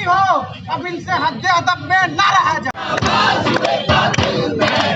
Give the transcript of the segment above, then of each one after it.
नहीं हो अब इनसे हद अदब में ना रहा जाए। हमारे दिल में है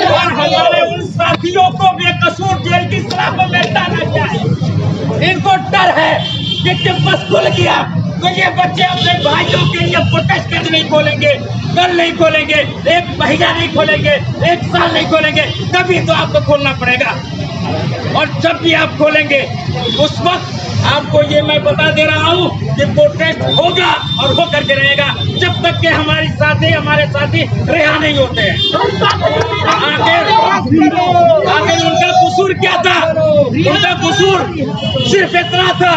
और हमारे उन साथियों को बेकसूर जेल की सलाखों में डाला जाए। इनको डर है कि कैंपस खुल गया तो ये बच्चे अपने भाइयों के लिए प्रोटेस्ट करने नहीं खोलेंगे, कल नहीं खोलेंगे, 1 महीना नहीं खोलेंगे, 1 साल नहीं खोलेंगे, कभी तो आपको खोलना पड़ेगा। और जब भी आप खोलेंगे उस वक्त आपको ये मैं बता दे रहा हूँ कि प्रोटेस्ट होगा और हो करके रहेगा जब तक के हमारे साथी रिहा नहीं होते हैं। आखिर उनका कसूर क्या था? उनका कसूर सिर्फ इतना था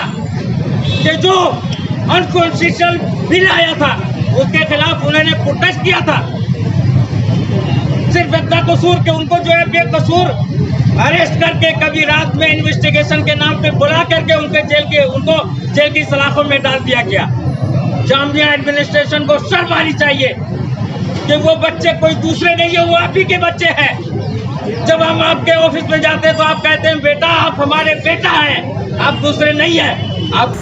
कि जो अनकॉन्स्टिट्यूशनल बिल आया था उसके खिलाफ उन्होंने प्रोटेस्ट किया था। सिर्फ इतना कसूर कि उनको जो है बेकसूर अरेस्ट करके कभी रात में इन्वेस्टिगेशन के नाम पे बुला करके उनको जेल की सलाखों में डाल दिया गया। जामिया एडमिनिस्ट्रेशन को शर्म आनी चाहिए कि वो बच्चे कोई दूसरे नहीं है, वो आप ही के बच्चे हैं। जब हम आपके ऑफिस में जाते हैं तो आप कहते हैं बेटा आप हमारे बेटा हैं, आप दूसरे नहीं है। आप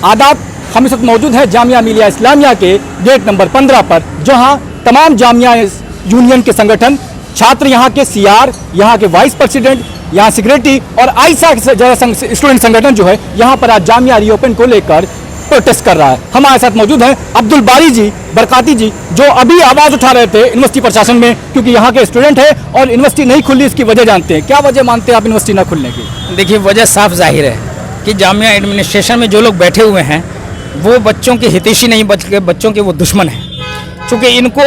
आदाब, हम इस वक्त मौजूद है जामिया मिलिया इस्लामिया के गेट नंबर 15 पर, जहां तमाम जामिया यूनियन के संगठन, छात्र, यहाँ के सीआर, यहाँ के वाइस प्रेसिडेंट, यहाँ सेक्रेटरी और आईसा स्टूडेंट संगठन जो है यहाँ पर आज जामिया रीओपन को लेकर प्रोटेस्ट कर रहा है। हमारे साथ मौजूद हैं अब्दुल बारी जी, बरकाती जी, जो अभी आवाज उठा रहे थे यूनिवर्सिटी प्रशासन में, क्योंकि यहाँ के स्टूडेंट है और यूनिवर्सिटी नहीं खुली, इसकी वजह जानते हैं। क्या वजह मानते हैं आप यूनिवर्सिटी न खुलने की? देखिए, वजह साफ जाहिर है कि जामिया एडमिनिस्ट्रेशन में जो लोग बैठे हुए हैं वो बच्चों के हितैषी नहीं बल्कि बच्चों के वो दुश्मन हैं। चूँकि इनको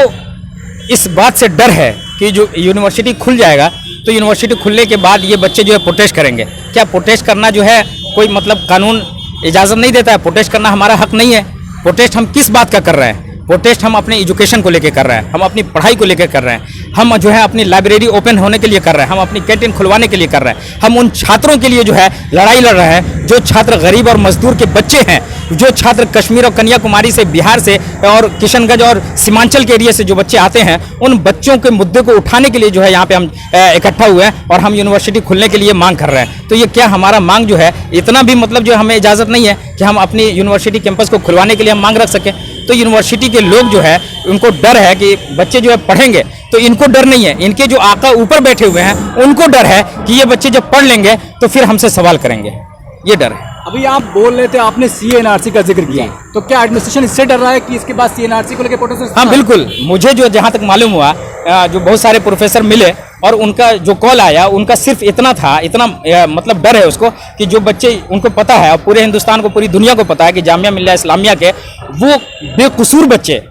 इस बात से डर है कि जो यूनिवर्सिटी खुल जाएगा तो यूनिवर्सिटी खुलने के बाद ये बच्चे जो है प्रोटेस्ट करेंगे। क्या प्रोटेस्ट करना जो है कोई मतलब कानून इजाज़त नहीं देता है? प्रोटेस्ट करना हमारा हक नहीं है। प्रोटेस्ट हम किस बात का कर रहे हैं? प्रोटेस्ट हम अपने एजुकेशन को लेकर कर रहे हैं, हम अपनी पढ़ाई को लेकर कर रहे हैं, हम जो है अपनी लाइब्रेरी ओपन होने के लिए कर रहे हैं, हम अपनी कैंटीन खुलवाने के लिए कर रहे हैं, हम उन छात्रों के लिए जो है लड़ाई लड़ रहे हैं जो छात्र गरीब और मजदूर के बच्चे हैं, जो छात्र कश्मीर और कन्याकुमारी से, बिहार से और किशनगंज और सीमांचल के एरिया से जो बच्चे आते हैं, उन बच्चों के मुद्दे को उठाने के लिए जो है यहाँ पे हम इकट्ठा हुए हैं और हम यूनिवर्सिटी खुलने के लिए मांग कर रहे हैं। तो ये क्या हमारा मांग जो है इतना भी मतलब जो हमें इजाज़त नहीं है कि हम अपनी यूनिवर्सिटी कैंपस को खुलवाने के लिए हम मांग रख सकें? तो यूनिवर्सिटी के लोग जो है उनको डर है कि बच्चे जो है पढ़ेंगे, तो इनको डर नहीं है, इनके जो आका ऊपर बैठे हुए हैं उनको डर है कि ये बच्चे जब पढ़ लेंगे तो फिर हमसे सवाल करेंगे, ये डर है। अभी आप बोल रहे थे, आपने CNRC का जिक्र किया, तो क्या एडमिनिस्ट्रेशन इससे डर रहा है कि इसके बाद CNRC को लेकर प्रोटेस्ट? हाँ बिल्कुल, मुझे जो जहाँ तक मालूम हुआ, जो बहुत सारे प्रोफेसर मिले और उनका जो कॉल आया उनका सिर्फ इतना था, इतना मतलब डर है उसको कि जो बच्चे, उनको पता है और पूरे हिंदुस्तान को, पूरी दुनिया को पता है कि जामिया मिलिया इस्लामिया के वो बेकसूर बच्चे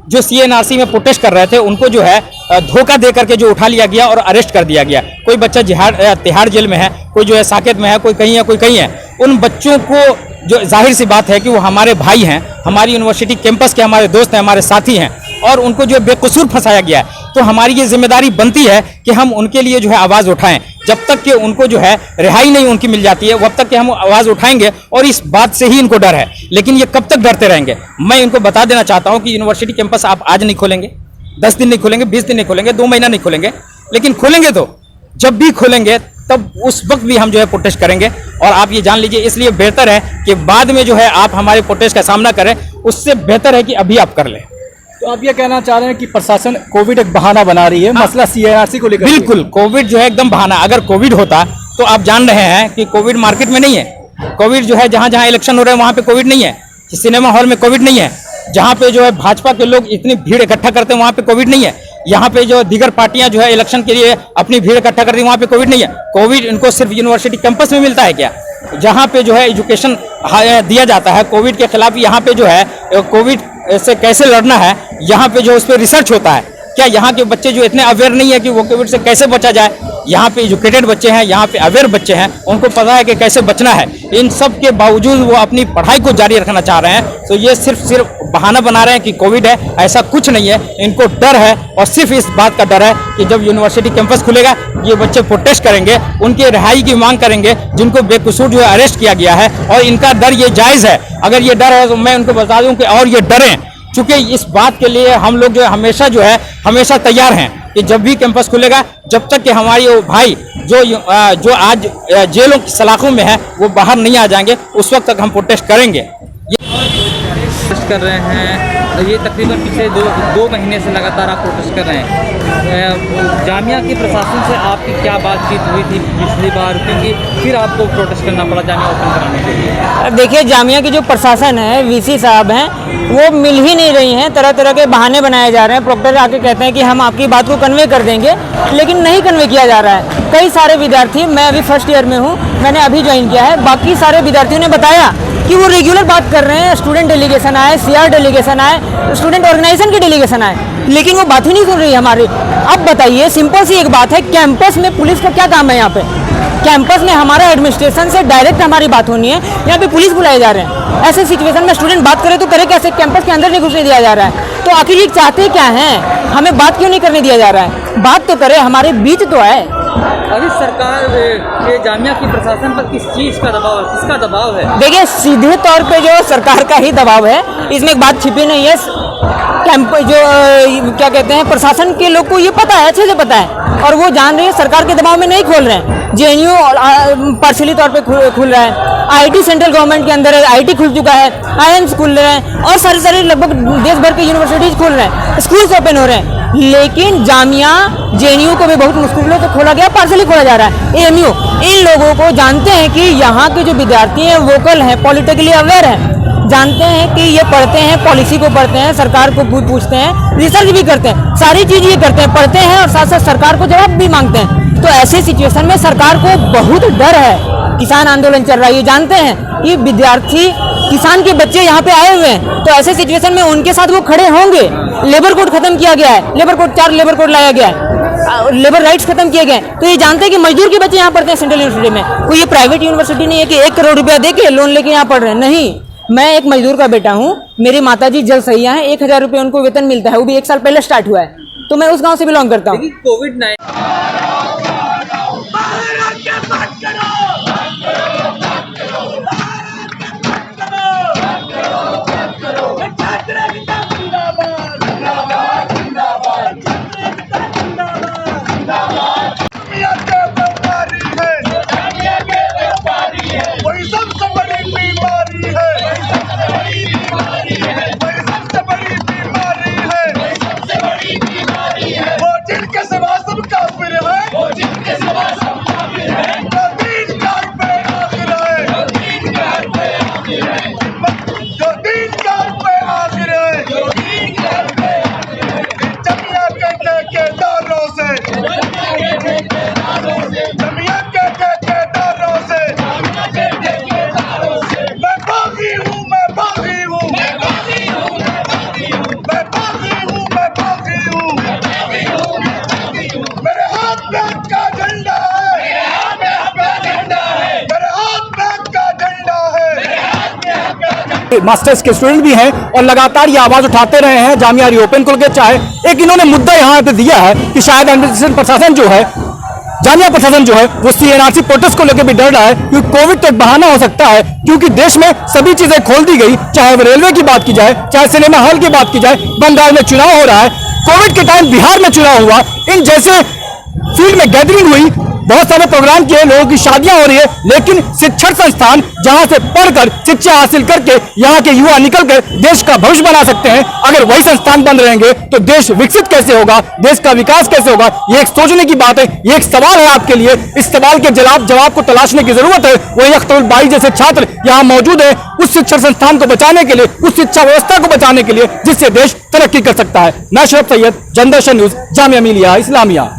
जो CNRC में प्रोटेस्ट कर रहे थे उनको जो है धोखा दे करके जो उठा लिया गया और अरेस्ट कर दिया गया। कोई बच्चा तिहाड़ जेल में है, कोई जो है साकेत में है, कोई कहीं है, कोई कहीं है। उन बच्चों को जो जाहिर सी बात है कि वो हमारे भाई हैं, हमारी यूनिवर्सिटी कैंपस के हमारे दोस्त हैं, हमारे साथी हैं, और उनको जो बेकसूर फंसाया गया है, तो हमारी ये जिम्मेदारी बनती है कि हम उनके लिए जो है आवाज़ उठाएं। जब तक कि उनको जो है रिहाई नहीं उनकी मिल जाती है, तब तक कि हम आवाज़ उठाएंगे और इस बात से ही इनको डर है। लेकिन ये कब तक डरते रहेंगे? मैं इनको बता देना चाहता हूँ कि यूनिवर्सिटी कैंपस आप आज नहीं खोलेंगे, 10 दिन नहीं खोलेंगे, 20 दिन नहीं खोलेंगे, 2 महीना नहीं खोलेंगे, लेकिन खोलेंगे तो जब भी खोलेंगे तब उस वक्त भी हम जो है प्रोटेस्ट करेंगे। और आप ये जान लीजिए, इसलिए बेहतर है कि बाद में जो है आप हमारे प्रोटेस्ट का सामना करें, उससे बेहतर है कि अभी आप कर लें। तो आप ये कहना चाह रहे हैं कि प्रशासन कोविड एक बहाना बना रही है, मसला CNRC को लेकर? बिल्कुल, कोविड जो है एकदम बहाना। अगर कोविड होता तो आप जान रहे हैं कि कोविड मार्केट में नहीं है, कोविड जो है जहाँ जहाँ इलेक्शन हो रहे हैं वहाँ पे कोविड नहीं है, सिनेमा हॉल में कोविड नहीं है, जहाँ पे जो है भाजपा के लोग इतनी भीड़ इकट्ठा करते हैं वहाँ पे कोविड नहीं है, यहाँ पे जो दीगर पार्टियां जो है इलेक्शन के लिए अपनी भीड़ इकट्ठा करती हैं वहाँ पे कोविड नहीं है। कोविड इनको सिर्फ यूनिवर्सिटी कैंपस में मिलता है क्या? जहाँ पे जो है एजुकेशन दिया जाता है, कोविड के खिलाफ यहाँ पे जो है कोविड से कैसे लड़ना है, यहाँ पे जो उस पर रिसर्च होता है। क्या यहाँ के बच्चे जो इतने अवेयर नहीं है कि वो कोविड से कैसे बचा जाए? यहाँ पे एजुकेटेड बच्चे हैं, यहाँ पे अवेयर बच्चे हैं, उनको पता है कि कैसे बचना है। इन सब के बावजूद वो अपनी पढ़ाई को जारी रखना चाह रहे हैं। तो ये सिर्फ बहाना बना रहे हैं कि कोविड है, ऐसा कुछ नहीं है। इनको डर है और सिर्फ इस बात का डर है कि जब यूनिवर्सिटी कैंपस खुलेगा ये बच्चे प्रोटेस्ट करेंगे, उनके रिहाई की मांग करेंगे, जिनको बेकसूर जो है अरेस्ट किया गया है। और इनका डर ये जायज़ है। अगर ये डर है तो मैं उनको बता दूं कि और ये डरें, चूँकि इस बात के लिए हम लोग जो है हमेशा तैयार हैं कि जब भी कैंपस खुलेगा, जब तक कि हमारे वो भाई जो आज जेलों की सलाखों में है वो बाहर नहीं आ जाएंगे, उस वक्त तक हम प्रोटेस्ट करेंगे। प्रोटेस्ट कर रहे हैं, ये तकरीबन पिछले दो महीने से लगातार आप प्रोटेस्ट कर रहे हैं। जामिया के प्रशासन से आपकी क्या बातचीत हुई थी पिछली बार, क्योंकि फिर आपको प्रोटेस्ट करना पड़ा जामिया ओपन कराने के लिए? देखिए, जामिया की जो प्रशासन है, वीसी साहब हैं, वो मिल ही नहीं रही हैं। तरह तरह के बहाने बनाए जा रहे हैं। प्रोक्टर आके कहते हैं कि हम आपकी बात को कन्वे कर देंगे, लेकिन नहीं कन्वे किया जा रहा है। कई सारे विद्यार्थी, मैं अभी फर्स्ट ईयर में हूँ, मैंने अभी ज्वाइन किया है, बाकी सारे विद्यार्थियों ने बताया कि वो रेगुलर बात कर रहे हैं। स्टूडेंट डेलीगेशन आए, सीआर डेलीगेशन आए, स्टूडेंट ऑर्गेनाइजेशन के डेलीगेशन आए, लेकिन वो बात ही नहीं सुन रही हमारी। अब बताइए, सिंपल सी एक बात है, कैंपस में पुलिस का क्या काम है? यहाँ पे कैंपस में हमारा एडमिनिस्ट्रेशन से डायरेक्ट हमारी बात होनी है, यहाँ पे पुलिस बुलाए जा रहे हैं। ऐसे सिचुएशन में स्टूडेंट बात करे तो करे कैसे? कैंपस के अंदर नहीं घुसने दिया जा रहा है। तो आखिर ये चाहते क्या हैं? हमें बात क्यों नहीं करने दिया जा रहा है? बात तो करे, हमारे बीच तो है। अभी सरकार ये जामिया की प्रशासन पर किस चीज़ का दबाव है, किसका दबाव है? देखिए, सीधे तौर पे जो सरकार का ही दबाव है, इसमें एक बात छिपी नहीं है। कैंप जो क्या कहते हैं, प्रशासन के लोग को ये पता है, अच्छे से पता है, और वो जान रहे हैं सरकार के दबाव में नहीं खोल रहे हैं। जेएनयू पार्शियली तौर पे खुल रहा है, आईटी सेंट्रल गवर्नमेंट के अंदर है, आईटी खुल चुका है, आईएम्स खुल रहे हैं, और सारे लगभग देश भर के यूनिवर्सिटीज खुल रहे हैं, स्कूल्स ओपन हो रहे हैं। लेकिन जामिया, जेएनयू को भी बहुत मुश्किलों से खोला गया, पार्शियली खोला जा रहा है। एएमयू, इन लोगों को जानते हैं कि यहाँ के जो विद्यार्थी हैं वोकल हैं, पॉलिटिकली अवेयर हैं, जानते हैं कि ये पढ़ते हैं, पॉलिसी को पढ़ते हैं, सरकार को पूछते हैं, रिसर्च भी करते हैं, सारी चीज़ ये करते हैं, पढ़ते हैं और साथ साथ सरकार को जवाब भी मांगते हैं। तो ऐसे सिचुएशन में सरकार को बहुत डर है। किसान आंदोलन चल रहा है, ये जानते हैं कि विद्यार्थी, किसान के बच्चे यहाँ पे आए हुए हैं, तो ऐसे सिचुएशन में उनके साथ वो खड़े होंगे। लेबर कोड खत्म किया गया है, लेबर कोड 4 लेबर कोड लाया गया है, लेबर राइट्स खत्म किए गए। तो ये जानते हैं कि मजदूर के बच्चे यहाँ पढ़ते हैं सेंट्रल यूनिवर्सिटी में। कोई ये प्राइवेट यूनिवर्सिटी नहीं है कि 1 करोड़ रुपया देके लोन लेके यहाँ पढ़ रहे हैं, नहीं। मैं एक मजदूर का बेटा हूँ, मेरी माताजी जल सैया हैं, 1000 रुपये उनको वेतन मिलता है, वो भी 1 साल पहले स्टार्ट हुआ है, तो मैं उस गांव से बिलोंग करता हूँ। कोविड-19 मास्टर्स के स्टूडेंट भी हैं और लगातार ये आवाज उठाते रहे हैं जामिया रीओपन को लेकर। चाहे एक इन्होंने मुद्दा यहाँ पे दिया है कि शायद एडमिनिस्ट्रेशन प्रशासन जो है, जामिया प्रशासन जो है, वो सीएनआरसी प्रोटेस्ट को लेकर भी डर रहा है, क्योंकि कोविड तो एक बहाना हो सकता है, क्योंकि देश में सभी चीजें खोल दी गई, चाहे वो रेलवे की बात की जाए, चाहे सिनेमा हॉल की बात की जाए, बंगाल में चुनाव हो रहा है, कोविड के टाइम बिहार में चुनाव हुआ, इन जैसे फील्ड में गैदरिंग हुई, बहुत सारे प्रोग्राम किए, लोगों की शादियां हो रही है, लेकिन शिक्षण संस्थान जहां से पढ़कर शिक्षा हासिल करके यहाँ के युवा निकलकर देश का भविष्य बना सकते हैं, अगर वही संस्थान बंद रहेंगे तो देश विकसित कैसे होगा, देश का विकास कैसे होगा? ये एक सोचने की बात है, ये एक सवाल है आपके लिए। इस सवाल के जवाब को तलाशने की जरूरत है। वही अख्तरुल बारी जैसे छात्र यहाँ मौजूद है, उस शिक्षण संस्थान को बचाने के लिए, उस शिक्षा व्यवस्था को बचाने के लिए, जिससे देश तरक्की कर सकता है। मैं शरफ सैयद, जनदर्शन न्यूज, जामिया मिलिया इस्लामिया।